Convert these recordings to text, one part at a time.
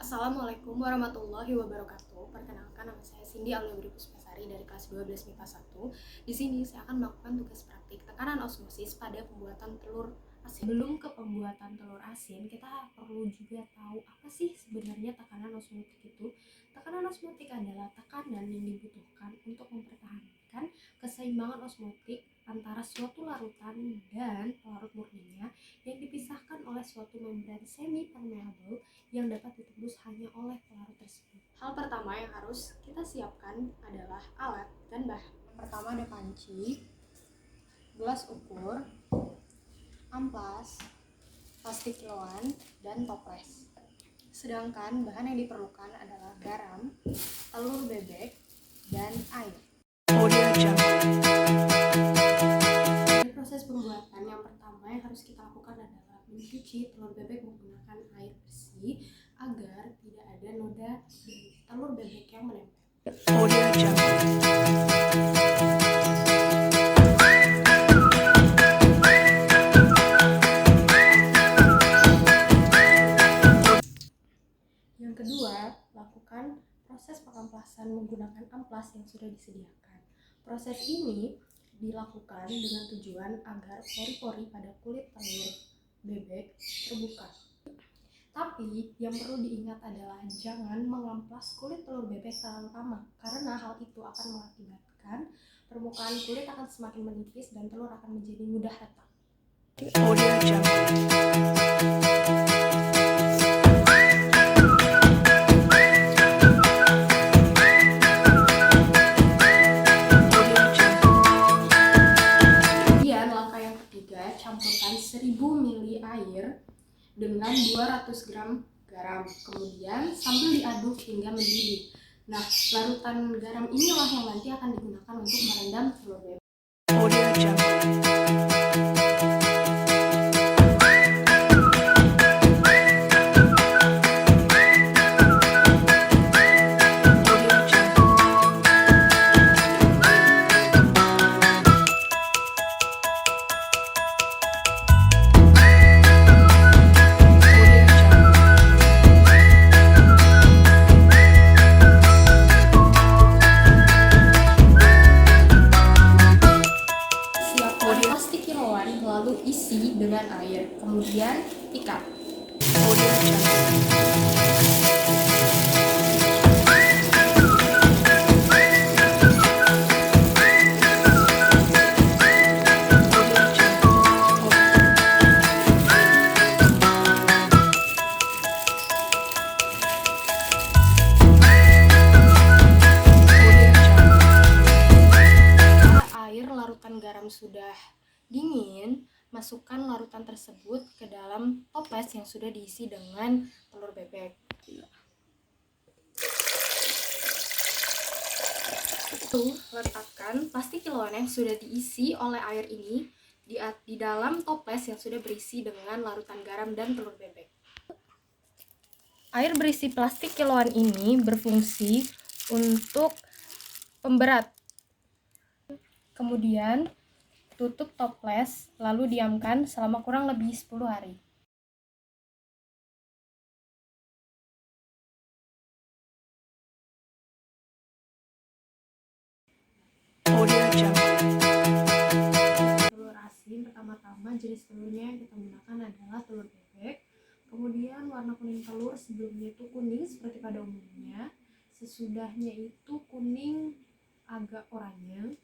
Assalamualaikum warahmatullahi wabarakatuh. Perkenalkan, nama saya Cindy Aulia Puspasari dari kelas 12 MIPA 1. Di sini saya akan melakukan tugas praktik tekanan osmosis pada pembuatan telur asin. Sebelum ke pembuatan telur asin, kita perlu juga tahu apa sih sebenarnya tekanan osmotik itu. Tekanan osmotik adalah tekanan yang dibutuhkan untuk mempertahankan keseimbangan osmotik antara suatu larutan dan pelarut murninya yang dipisahkan oleh suatu membran semi permeable yang dapat ditembus hanya oleh pelarut tersebut. Hal pertama yang harus kita siapkan adalah alat dan bahan. Pertama ada panci, gelas ukur, amplas, plastik kiloan, dan toples. Sedangkan bahan yang diperlukan adalah garam, telur bebek, dan air. Dari proses pembuatan yang pertama yang harus kita lakukan adalah mencuci telur bebek menggunakan air bersih agar tidak ada noda dari telur bebek yang menempel. Yang kedua, lakukan proses pengamplasan menggunakan amplas yang sudah disediakan. Proses ini dilakukan dengan tujuan agar pori-pori pada kulit telur bebek terbuka. Tapi yang perlu diingat adalah jangan mengamplas kulit telur bebek terlalu lama, karena hal itu akan mengakibatkan permukaan kulit akan semakin menipis dan telur akan menjadi mudah retak. Kemudian langkah yang ketiga, campurkan 1000 ml air dengan 200 gram garam. Kemudian sambil diaduk hingga mendidih. Nah, larutan garam inilah yang nanti akan digunakan untuk merendam telur bebek. Plastik kiloan lalu isi dengan air, kemudian ikat. Air larutan garam sudah dingin, masukkan larutan tersebut ke dalam toples yang sudah diisi dengan telur bebek. Letakkan plastik kiloan yang sudah diisi oleh air ini di dalam toples yang sudah berisi dengan larutan garam dan telur bebek. Air berisi plastik kiloan ini berfungsi untuk pemberat. Kemudian tutup toples, lalu diamkan selama kurang lebih 10 hari. Telur asin, pertama-tama jenis telurnya yang kita gunakan adalah telur bebek. Kemudian warna kuning telur sebelumnya itu kuning seperti pada umumnya. Sesudahnya itu kuning agak oranye.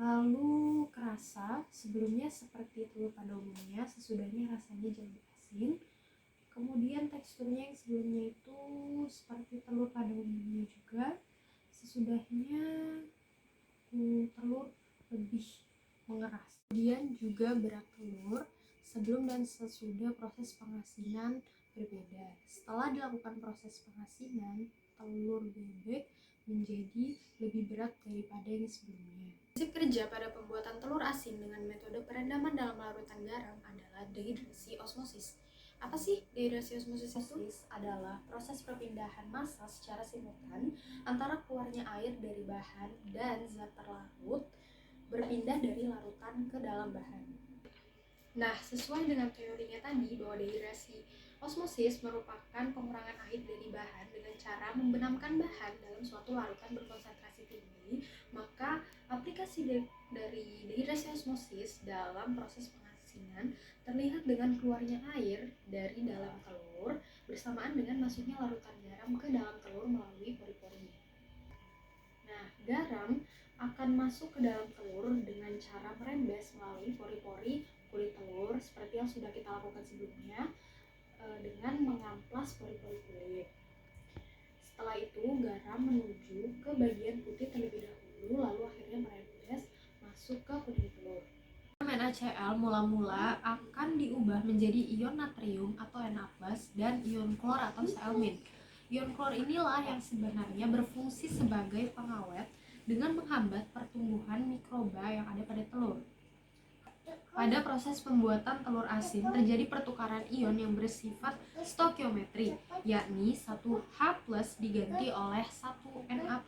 Lalu kerasa sebelumnya seperti telur pada umumnya, sesudahnya rasanya jadi asin. Kemudian teksturnya yang sebelumnya itu seperti telur pada umumnya juga, sesudahnya telur lebih mengeras. Kemudian juga berat telur sebelum dan sesudah proses pengasinan berbeda. Setelah dilakukan proses pengasinan, telur bebek menjadi lebih berat daripada yang sebelumnya. Prinsip kerja pada pembuatan telur asin dengan metode perendaman dalam larutan garam adalah dehidrasi osmosis. Apa sih dehidrasi osmosis itu? Adalah proses perpindahan massa secara simultan antara keluarnya air dari bahan dan zat terlarut berpindah dari larutan ke dalam bahan. Nah, sesuai dengan teorinya tadi bahwa dehidrasi osmosis merupakan pengurangan air dari bahan cara membenamkan bahan dalam suatu larutan berkonsentrasi tinggi, maka aplikasi dari dehidrasi osmosis dalam proses pengasingan terlihat dengan keluarnya air dari dalam telur bersamaan dengan masuknya larutan garam ke dalam telur melalui pori-pori. Nah, garam akan masuk ke dalam telur dengan cara merembes melalui pori-pori kulit telur seperti yang sudah kita lakukan sebelumnya dengan mengamplas pori-pori kulit. Setelah itu, garam menuju ke bagian putih terlebih dahulu, lalu akhirnya merembes masuk ke kuning telur. NaCl mula-mula akan diubah menjadi ion natrium atau Na+ dan ion klor atau Cl-. Ion klor inilah yang sebenarnya berfungsi sebagai pengawet dengan menghambat pertumbuhan mikroba yang ada pada telur. Pada proses pembuatan telur asin terjadi pertukaran ion yang bersifat stokiometri, yakni 1H+ diganti oleh 1Na+.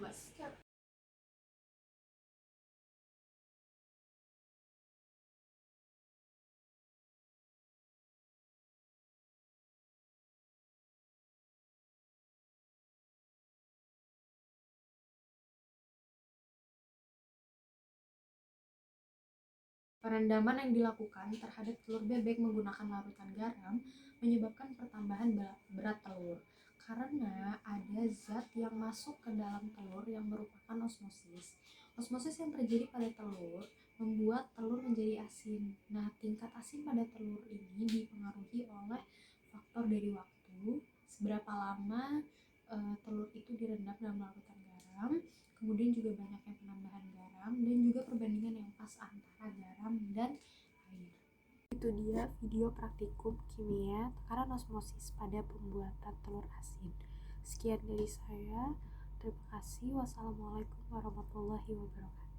Perendaman yang dilakukan terhadap telur bebek menggunakan larutan garam menyebabkan pertambahan berat telur karena ada zat yang masuk ke dalam telur yang merupakan osmosis. Osmosis yang terjadi pada telur membuat telur menjadi asin. Nah, tingkat asin pada telur ini dipengaruhi oleh faktor dari waktu, seberapa lama telur itu direndam dalam larutan garam, kemudian juga banyaknya penambahan garam, dan juga perbandingan yang pas antara garam dan air. Itu dia video praktikum kimia tekanan osmosis pada pembuatan telur asin. Sekian dari saya. Terima kasih. Wassalamualaikum warahmatullahi wabarakatuh.